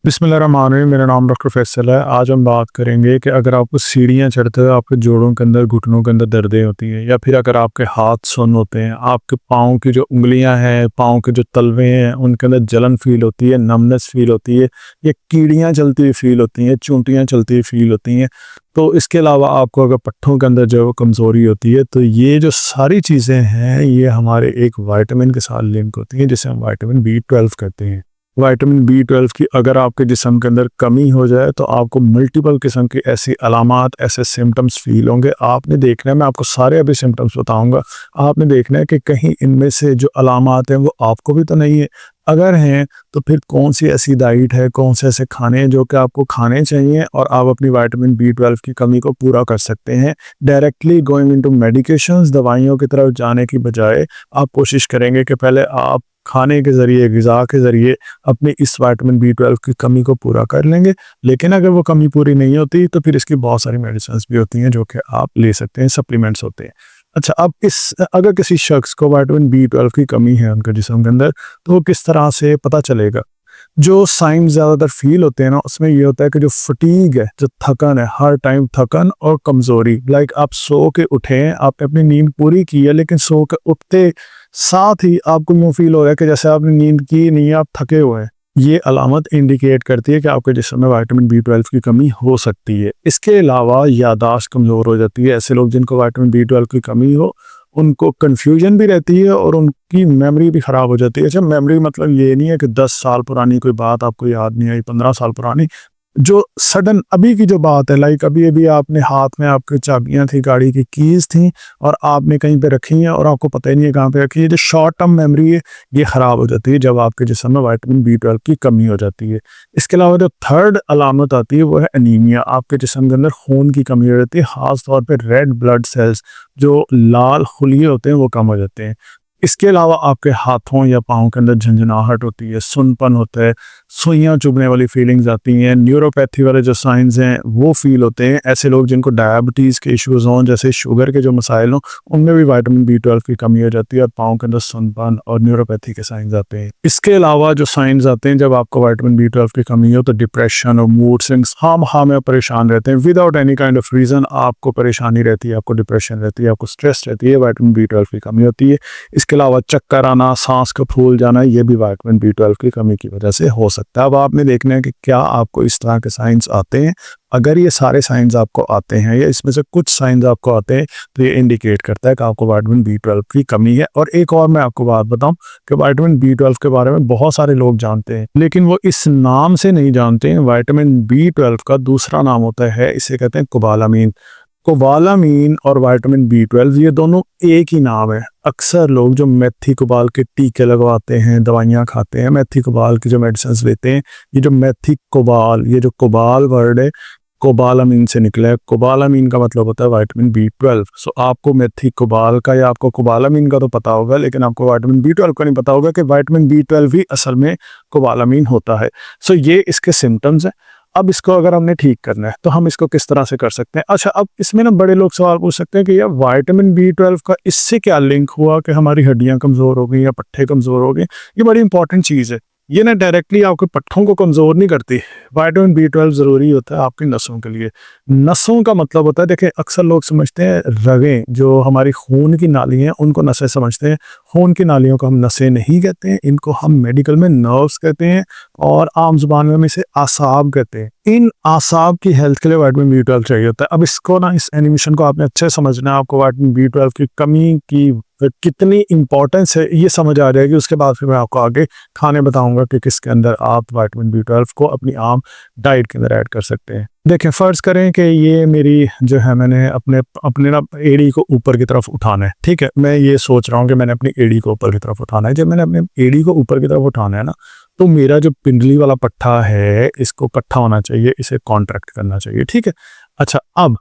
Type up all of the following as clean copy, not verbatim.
बिस्मिल्लाहिर्रहमानिर्रहीम। मेरा नाम डॉक्टर फैसल है। आज हम बात करेंगे कि अगर आपको सीढ़ियाँ चढ़ते हुए आपके जोड़ों के अंदर, घुटनों के अंदर दर्दें होती हैं, या फिर अगर आपके हाथ सुन्न होते हैं, आपके पाँव की जो उँगलियाँ हैं, पाँव के जो तलवे हैं, उनके अंदर जलन फ़ील होती है, नमनेस फ़ील होती है, या कीड़ियाँ चलती हुई फ़ील होती हैं, चूंटियाँ चलती हुई फ़ील होती हैं। तो इसके अलावा आपको अगर पट्ठों के अंदर जो है वो कमज़ोरी होती है, तो ये जो सारी चीज़ें हैं, ये हमारे एक विटामिन के साथ लिंक होती हैं, जिसे हम विटामिन बी 12 कहते हैं। विटामिन बी 12 की अगर आपके जिस्म के अंदर कमी हो जाए, तो आपको मल्टीपल किस्म की ऐसी अलामात, ऐसे सिम्टम्स फ़ील होंगे। आपने देखना है, मैं आपको सारे अभी सिम्टम्स बताऊँगा। आपने देखना है कि कहीं इनमें से जो अलामात हैं वो आपको भी तो नहीं है। अगर हैं, तो फिर कौन-सी ऐसी डाइट है, कौन से ऐसे खाने हैं जो कि आपको खाने चाहिए और आप अपनी विटामिन बी 12 की कमी को पूरा कर सकते हैं। डायरेक्टली गोइंग इंटू मेडिकेशंस, दवाइयों की तरफ जाने की बजाय आप कोशिश करेंगे कि पहले आप खाने के ज़रिए, ग़िज़ा के ज़रिए अपनी इस विटामिन बी 12 की कमी को पूरा कर लेंगे। लेकिन अगर वो कमी पूरी नहीं होती, तो फिर इसकी बहुत सारी मेडिसिन्स भी होती हैं जो कि आप ले सकते हैं, सप्लीमेंट्स होते हैं। अच्छा, अब अगर किसी शख्स को विटामिन बी 12 की कमी है उनके जिस्म के अंदर, तो वो किस तरह से पता चलेगा? जो साइन्स ज़्यादातर फ़ील होते हैं ना, उसमें ये होता है कि जो फटीग है, जो थकन है, हर टाइम थकन और कमज़ोरी। लाइक आप सो के उठे हैं, आपने अपनी नींद पूरी की है, लेकिन सो के उठते साथ ही आपको यूँ फ़ील हो रहा है कि जैसे आपने नींद की नहीं है, आप थके हुए हैं। ये अलामत इंडिकेट करती है कि आपके जिस्म में विटामिन बी 12 की कमी हो सकती है। इसके अलावा याददाश्त कमज़ोर हो जाती है। ऐसे लोग जिनको विटामिन बी 12 की कमी हो, उनको कन्फ्यूजन भी रहती है और उनकी मेमोरी भी ख़राब हो जाती है। अच्छा, मेमोरी मतलब ये नहीं है कि 10 साल पुरानी कोई बात आपको याद नहीं आई, 15 साल पुरानी। जो सडन अभी की जो बात है, लाइक अभी-अभी आपने हाथ में आपकी चाबियाँ थी, गाड़ी की कीज़ थी और आपने कहीं पे रखी हैं और आपको पता ही नहीं है कहाँ पे रखी है। जो शॉर्ट टर्म मेमोरी है, ये ख़राब हो जाती है जब आपके जिस्म में विटामिन बी 12 की कमी हो जाती है। इसके अलावा जो थर्ड अलामत आती है, वो है एनीमिया। आपके जिस्म के अंदर खून की कमी हो जाती है, ख़ास तौर पे रेड ब्लड सेल्स, जो लाल खुलिये होते हैं, वो कम हो जाते हैं। इसके अलावा आपके हाथों या पाँव के अंदर झंझनाहट होती है, सुन्नपन होता है, सुइयाँ चुभने वाली फीलिंग्स आती हैं, न्यूरोपैथी वाले जो साइन्स हैं वो फ़ील होते हैं। ऐसे लोग जिनको डायबिटीज़ के इश्यूज़ हों, जैसे शुगर के जो मसाइल हों, उनमें भी विटामिन बी 12 की कमी हो जाती है और पाँव के अंदर सुन्नपन और न्यूरोपैथी के साइन्स आते हैं। इसके अलावा जो साइन्स आते हैं जब आपको विटामिन बी 12 की कमी हो, तो डिप्रेशन और मूड स्विंग्स, खाम-खा में परेशान रहते हैं, without any kind of reason आपको परेशानी रहती है, आपको डिप्रेशन रहती है, आपको स्ट्रेस रहती है, विटामिन बी 12 की कमी होती है। इसके अलावा चक्कर आना, सांस का फूल जाना, ये भी विटामिन बी 12 की कमी की वजह से हो सकता है। अब आपने देखना है कि क्या आपको इस तरह के साइंस आते हैं। अगर ये सारे साइंस आपको आते हैं या इसमें से कुछ साइंस आपको आते हैं, तो ये इंडिकेट करता है कि आपको विटामिन बी 12 की कमी है। और एक और मैं आपको बात बताऊं कि विटामिन बी 12 के बारे में बहुत सारे लोग जानते हैं, लेकिन वो इस नाम से नहीं जानते हैं। विटामिन बी 12 का दूसरा नाम होता है, इसे कहते हैं कोबालामीन। कोबालामीन और विटामिन बी 12 ये दोनों एक ही नाम है। अक्सर लोग जो मेथी कोबाल के टीके लगवाते हैं, दवाइयाँ खाते हैं, मेथी कोबाल की जो मेडिसिन लेते हैं, ये जो मेथी कोबाल, ये जो कोबाल वर्ड है, कोबालामीन से निकला है। कोबालामीन का मतलब होता है विटामिन बी 12। सो आपको मेथी कोबाल का या आपको कोबालामीन का तो पता होगा, लेकिन आपको विटामिन बी 12 का नहीं पता होगा कि विटामिन बी 12 ही असल में कोबालामीन होता है। सो ये इसके सिम्टम्स हैं। अब इसको अगर हमने ठीक करना है, तो हम इसको किस तरह से कर सकते हैं? अच्छा, अब इसमें ना बड़े लोग सवाल पूछ सकते हैं कि यार विटामिन बी 12 का इससे क्या लिंक हुआ कि हमारी हड्डियां कमज़ोर हो गई या पट्टे कमज़ोर हो गए? ये बड़ी इंपॉर्टेंट चीज़ है। ये ना डायरेक्टली आपके पट्टों को कमज़ोर नहीं करती। विटामिन बी 12 ज़रूरी होता है आपकी नसों के लिए। नसों का मतलब होता है, देखिए अक्सर लोग समझते हैं रगें, जो हमारी खून की नाली हैं, उनको नसें समझते हैं। खून की नालियों को हम नसें नहीं कहते हैं, इनको हम मेडिकल में नर्व्स कहते हैं और आम ज़ुबान में हम इसे आसाब कहते हैं। इन आसाब की हेल्थ के लिए विटामिन बी 12 चाहिए होता है। अब इसको ना, इस एनिमेशन को आपने अच्छे से समझना है। आपको विटामिन बी 12 की कमी की कितनी इंपॉर्टेंस है, ये समझ आ जाएगी। उसके बाद फिर मैं आपको आगे खाने बताऊंगा कि किसके अंदर आप विटामिन बी 12 को अपनी आम डाइट के अंदर ऐड कर सकते हैं। देखें, फ़र्ज़ करें कि ये मेरी जो है, मैंने अपने अपने ना एड़ी को ऊपर की तरफ उठाना है, ठीक है? मैं ये सोच रहा हूँ कि मैंने अपनी एड़ी को ऊपर की तरफ उठाना है। जब मैंने अपनी एड़ी को ऊपर की तरफ उठाना है ना, तो मेरा जो पिंडली वाला पट्टा है, इसको इकट्ठा होना चाहिए, इसे कॉन्ट्रैक्ट करना चाहिए, ठीक है? अच्छा, अब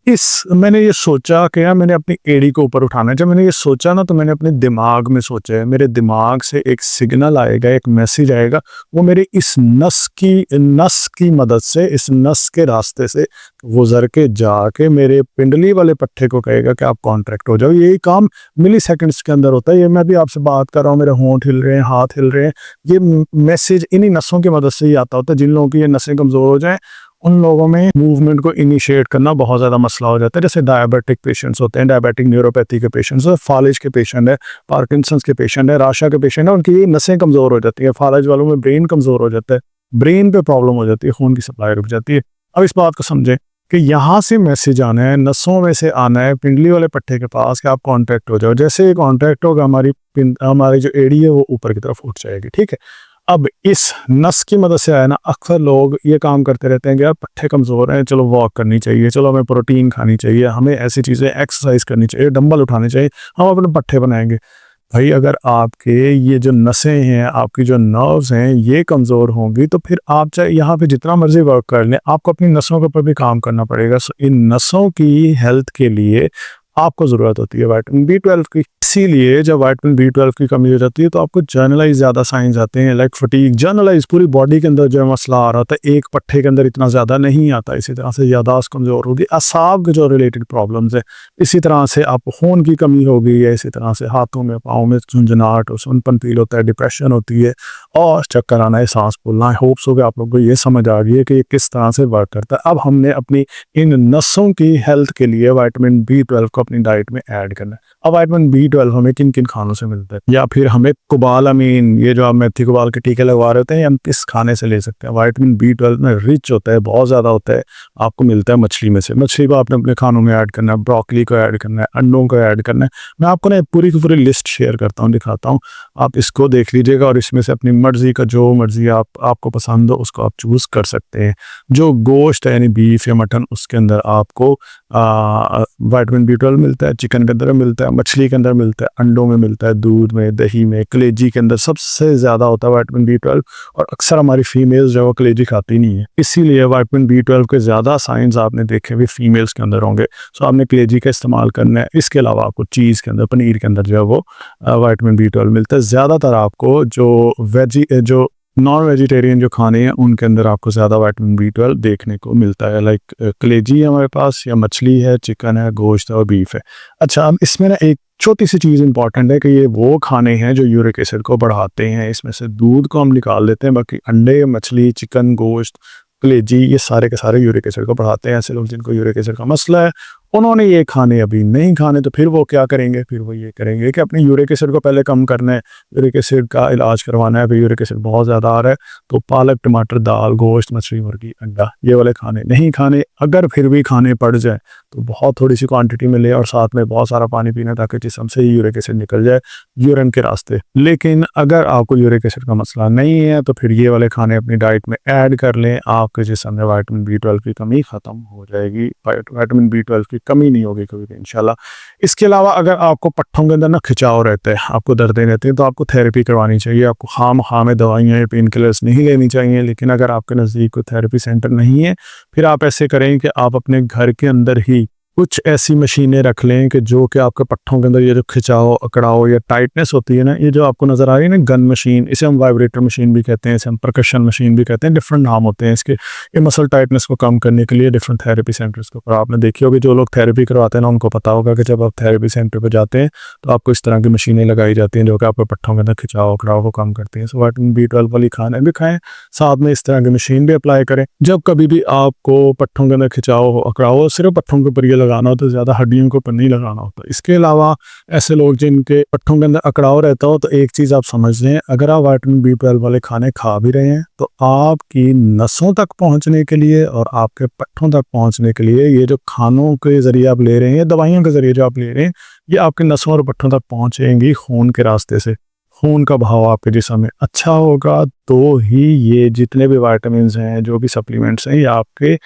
मैंने ये सोचा कि यार मैंने अपनी एड़ी को ऊपर उठाना है। जब मैंने ये सोचा ना, तो मैंने अपने दिमाग में सोचा है, मेरे दिमाग से एक सिग्नल आएगा, एक मैसेज आएगा, वो मेरे इस नस की मदद से, इस नस के रास्ते से गुजर के जाके मेरे पिंडली वाले पट्टे को कहेगा कि आप कॉन्ट्रैक्ट हो जाओ। यही काम मिली सेकेंड्स के अंदर होता है। ये मैं भी आपसे बात कर रहा हूँ, मेरे होंठ हिल रहे हैं, हाथ हिल रहे हैं, ये मैसेज इन्हीं नसों की मदद से ही आता होता है। जिन लोगों की ये नसें कमज़ोर हो जाएं, उन लोगों में मूवमेंट को इनिशिएट करना बहुत ज़्यादा मसला हो जाता है। जैसे डायबिटिक पेशेंट्स होते हैं, डायबिटिक न्यूरोपैथी के पेशेंट्स हैं, फालिज के पेशेंट है, पार्किंसंस के पेशेंट है, राशा के पेशेंट है, उनकी ये नसें कमज़ोर हो जाती है। फालिज वालों में ब्रेन कमज़ोर हो जाता है, ब्रेन पे प्रॉब्लम हो जाती है, खून की सप्लाई रुक जाती है। अब इस बात को समझें कि यहाँ से मैसेज आना है, नसों में से आना है पिंडली वाले पट्टे के पास कि आप कॉन्ट्रैक्ट हो जाओ। जैसे कॉन्ट्रैक्ट होगा, हमारी जो एड़ी है वो ऊपर की तरफ उठ जाएगी। ठीक है, अब इस नस की मदद से आया ना, अक्सर लोग ये काम करते रहते हैं कि यार पट्टे कमज़ोर हैं, चलो वॉक करनी चाहिए, चलो हमें प्रोटीन खानी चाहिए, हमें ऐसी चीज़ें एक्सरसाइज करनी चाहिए, डंबल उठाने चाहिए, हम अपने पट्टे बनाएंगे। भाई अगर आपके ये जो नसें हैं, आपकी जो नर्व्स हैं, ये कमज़ोर होंगी, तो फिर आप चाहे यहाँ पे जितना मर्जी वर्क कर लें, आपको अपनी नसों के ऊपर भी काम करना पड़ेगा। सो इन नसों की हेल्थ के लिए आपको ज़रूरत होती है विटामिन B12 की। इसीलिए जब विटामिन B12 की कमी हो जाती है, तो आपको जर्नलाइज ज़्यादा साइंस आते हैं, लाइक फटीग। जर्नलाइज पूरी बॉडी के अंदर जो मसला आ रहा होता है, एक पट्टे के अंदर इतना ज़्यादा नहीं आता। इसी तरह से यादाश्त कमज़ोर होगी, असाब के जो रिलेटेड प्रॉब्लम्स है, इसी तरह से आपको खून की कमी हो गई है, इसी तरह से हाथों में, पाँव में झुंझुनाहट और सुनपन फील होता है, डिप्रेशन होती है और चक्कर आना है, सांस फूलना है। होप्स हो कि आप लोगों को ये समझ आ गई है कि ये किस तरह से वर्क करता है। अब हमने अपनी इन नसों की हेल्थ के लिए विटामिन B12 को अपनी डाइट में ऐड करना है। अब विटामिन B12 हमें किन किन खानों से मिलता है, या फिर हमें कुबालामीन, ये जो आप मेथी कुबाल के टीके लगवा रहे होते हैं, हम किस खाने से ले सकते हैं। विटामिन B12 में रिच होता है, बहुत ज़्यादा होता है, आपको मिलता है मछली में से। मछली को आपने अपने खानों में ऐड करना है, ब्रोकली को ऐड करना है, अंडों को ऐड करना है। मैं आपको ना पूरी की पूरी लिस्ट शेयर करता हूँ, दिखाता हूँ, आप इसको देख लीजिएगा और इसमें से अपनी मर्जी का जो मर्जी आपको पसंद हो उसको आप चूज़ कर सकते हैं। जो गोश्त है यानी बीफ या मटन, उसके अंदर आपको विटामिन B12 मिलता है, चिकन के अंदर मिलता है, मछली के अंदर मिलता है, अंडों में मिलता है, दूध में, दही में, कलेजी के अंदर सबसे ज़्यादा होता है विटामिन B12। और अक्सर हमारी फीमेल्स जो है वो कलेजी खाती नहीं है, इसीलिए विटामिन B12 के ज़्यादा साइंस आपने देखे हुए फीमेल्स के अंदर होंगे। सो आपने कलेजी का इस्तेमाल करना है। इसके अलावा आपको चीज़ के अंदर, पनीर के अंदर जो है वो विटामिन B12 मिलता है। ज़्यादातर आपको जो नॉन वेजिटेरियन जो खाने हैं उनके अंदर आपको ज़्यादा विटामिन B12 देखने को मिलता है। लाइक कलेजी है हमारे पास, या मछली है, चिकन है, गोश्त है और बीफ है। अच्छा, अब इसमें ना एक छोटी सी चीज़ इंपॉर्टेंट है कि ये वो खाने हैं जो यूरिक एसिड को बढ़ाते हैं। इसमें से दूध को हम निकाल देते हैं, बाकी अंडे, मछली, चिकन, गोश्त, कलेजी, ये सारे के सारे यूरिक एसिड को बढ़ाते हैं। ऐसे लोग जिनको यूरिक एसिड का मसला है, उन्होंने ये खाने अभी नहीं खाने, तो फिर वो क्या करेंगे, फिर वो ये करेंगे कि अपने यूरिक एसिड को पहले कम करना है, यूरिक एसिड का इलाज करवाना है। फिर यूरिक एसिड बहुत ज़्यादा आ रहा है, तो पालक, टमाटर, दाल, गोश्त, मछली, मुर्गी, अंडा, ये वाले खाने नहीं खाने। अगर फिर भी खाने पड़ जाए तो बहुत थोड़ी सी क्वांटिटी में ले, और साथ में बहुत सारा पानी पीना, ताकि जिस्म से यूरिक एसिड निकल जाए यूरिन के रास्ते। लेकिन अगर आपको यूरिक एसिड का मसला नहीं है, तो फिर ये वाले खाने अपनी डाइट में ऐड कर लें, आपके जिस्म में विटामिन B12 की कमी ख़त्म हो जाएगी। विटामिन B12 की कमी नहीं होगी कभी भी इंशाल्लाह। इसके अलावा अगर आपको पट्ठों के अंदर ना खिंचाव रहता है, आपको दर्दें रहती हैं, तो आपको थेरेपी करवानी चाहिए। आपको खाम दवाइयाँ या पेन किलर्स नहीं लेनी चाहिए। लेकिन अगर आपके नज़दीक कोई थेरेपी सेंटर नहीं है, फिर आप ऐसे करें कि आप अपने घर के अंदर ही कुछ ऐसी मशीनें रख लें कि जो कि आपके पट्ठों के अंदर ये जो खिंचाव, अकड़ाव या टाइटनेस होती है ना, ये जो आपको नज़र आ रही है ना, गन मशीन, इसे हम वाइब्रेटर मशीन भी कहते हैं, इसे हम परकशन मशीन भी कहते हैं, डिफरेंट नाम होते हैं इसके। ये मसल टाइटनेस को कम करने के लिए डिफरेंट थेरेपी सेंटर्स के ऊपर आपने देखी होगी, जो लोग थेरेपी करवाते हैं ना, उनको पता होगा कि जब आप थेरेपी सेंटर पर जाते हैं तो आपको इस तरह की मशीनें लगाई जाती हैं जो कि आपके पट्ठों के अंदर खिंचाव, अकड़ाव को कम करती हैं। सो विटामिन B12 वाली खाने भी खाएं, साथ में इस तरह की मशीन भी अप्लाई करें। जब कभी भी आपको पट्ठों के अंदर खिंचाव हो, अकड़ाव हो, सिर्फ पट्ठों के ऊपर ये लगाना हो, तो ज़्यादा हड्डियों को ऊपर नहीं लगाना होता। इसके अलावा ऐसे लोग जिनके पट्ठों के अंदर अकड़ाव रहता हो, तो एक चीज़ आप समझ लें, अगर आप विटामिन B12 वाले खाने खा भी रहे हैं, तो आपकी नसों तक पहुंचने के लिए और आपके पट्ठों तक पहुंचने के लिए ये जो खानों के ज़रिए आप ले रहे हैं, दवाइयों के ज़रिए जो आप ले रहे हैं, ये आपके नसों और पट्ठों तक पहुंचेंगी खून के रास्ते से। खून का बहाव आपके जिस्म में अच्छा होगा, तो ही ये जितने भी विटामिन हैं, जो भी सप्लीमेंट्स हैं, ये आपके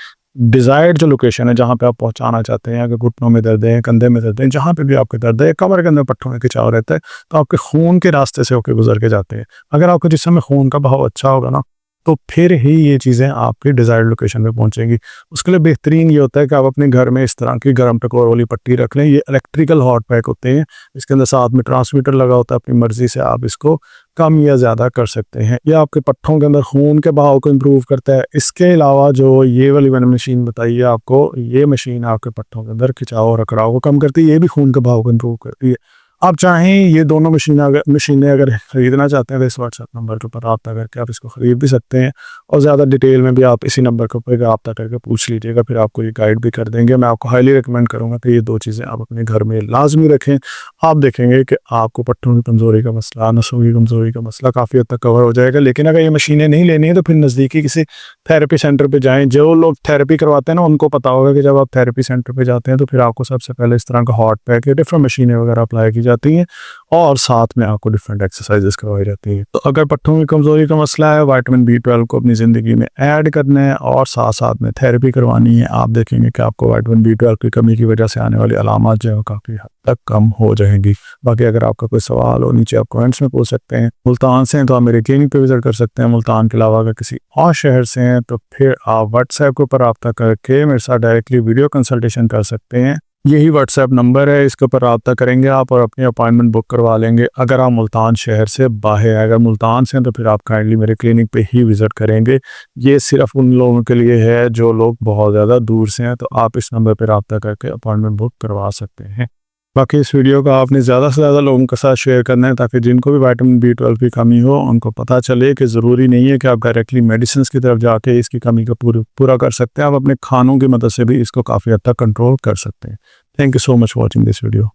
डिज़ायर्ड जो लोकेशन है जहाँ पे आप पहुँचाना चाहते हैं, अगर घुटनों में दर्द है, कंधे में दर्द है, जहाँ पे भी आपके दर्द है, कमर के अंदर पट्टों में खिंचाव रहता है, तो आपके खून के रास्ते से होकर गुजर के जाते हैं। अगर आपके जिस्म में खून का बहाव अच्छा होगा ना, तो फिर ही ये चीज़ें आपकी डिज़ायर्ड लोकेशन पे पहुँचेंगी। उसके लिए बेहतरीन ये होता है कि आप अपने घर में इस तरह की गर्म टकोर वाली पट्टी रख लें। ये इलेक्ट्रिकल हॉट पैक होते हैं, इसके अंदर साथ में ट्रांसमीटर लगा होता है, अपनी मर्ज़ी से आप इसको कम या ज़्यादा कर सकते हैं। ये आपके पट्ठों के अंदर खून के बहाव को इम्प्रूव करता है। इसके अलावा जो ये वाली मैंने मशीन बताई है आपको, ये मशीन आपके पट्ठों के अंदर खिंचाव और रखड़ाव को कम करती है, ये भी खून के बहाव को इम्प्रूव करती है। आप चाहें ये दोनों मशीनें अगर खरीदना चाहते हैं तो इस व्हाट्सएप नंबर के ऊपर रब्ता करके आप इसको ख़रीद भी सकते हैं, और ज़्यादा डिटेल में भी आप इसी नंबर के ऊपर रब्ता करके पूछ लीजिएगा, फिर आपको ये गाइड भी कर देंगे। मैं आपको हाईली रिकमेंड करूँगा कि ये 2 चीज़ें आप अपने घर में लाज़मी रखें। आप देखेंगे कि आपको पट्टों की कमज़ोरी का मसला, नसों की कमज़ोरी का मसला काफ़ी हद तक कवर हो जाएगा। लेकिन अगर ये मशीनें नहीं लेनी है तो फिर नज़दीकी किसी थेरेपी सेंटर पे जाएँ। जो लोग थेरेपी करवाते हैं ना, उनको पता होगा कि जब आप थेरेपी सेंटर पे जाते हैं तो फिर आपको सबसे पहले इस तरह का हॉट पैक या डिफरेंट मशीनें वगैरह अप्लाई की जाती हैं, और साथ में आपको डिफरेंट एक्सरसाइजेस करवाई जाती हैं। तो अगर पट्टों की कमज़ोरी का मसला है, विटामिन B12 को अपनी ज़िंदगी में ऐड करना है और साथ-साथ में थेरेपी करवानी है, आप देखेंगे कि आपको विटामिन B12 की कमी की वजह से आने वाली अलामत जो है काफ़ी हद तक कम हो जाएंगी। बाकी अगर आपका कोई सवाल हो, नीचे आप कमेंट्स में पूछ सकते हैं। मुल्तान से हैं तो आप मेरे क्लिनिक पे विज़िट कर सकते हैं। मुल्तान के अलावा अगर किसी और शहर से हैं तो फिर आप व्हाट्सएप के ऊपर रब्ता करके मेरे साथ डायरेक्टली वीडियो कंसल्टेशन कर सकते हैं। यही व्हाट्सएप नंबर है, इसके ऊपर रब्ता करेंगे आप और अपनी अपॉइंटमेंट बुक करवा लेंगे। अगर आप मुल्तान शहर से बाहर हैं, अगर मुल्तान से हैं तो फिर आप काइंडली मेरे क्लिनिक पे ही विज़िट करेंगे। ये सिर्फ़ उन लोगों के लिए है जो लोग बहुत ज़्यादा दूर से हैं, तो आप इस नंबर पे रब्ता करके अपॉइंटमेंट बुक करवा सकते हैं। बाकी इस वीडियो को आपने ज़्यादा से ज़्यादा लोगों के साथ शेयर करना है, ताकि जिनको भी विटामिन B12 की कमी हो उनको पता चले कि ज़रूरी नहीं है कि आप डायरेक्टली मेडिसिन्स की तरफ जाके इसकी कमी को पूरा कर सकते हैं। आप अपने खानों की मदद से भी इसको काफ़ी हद तक कंट्रोल कर सकते हैं। Thank you so much for watching this video.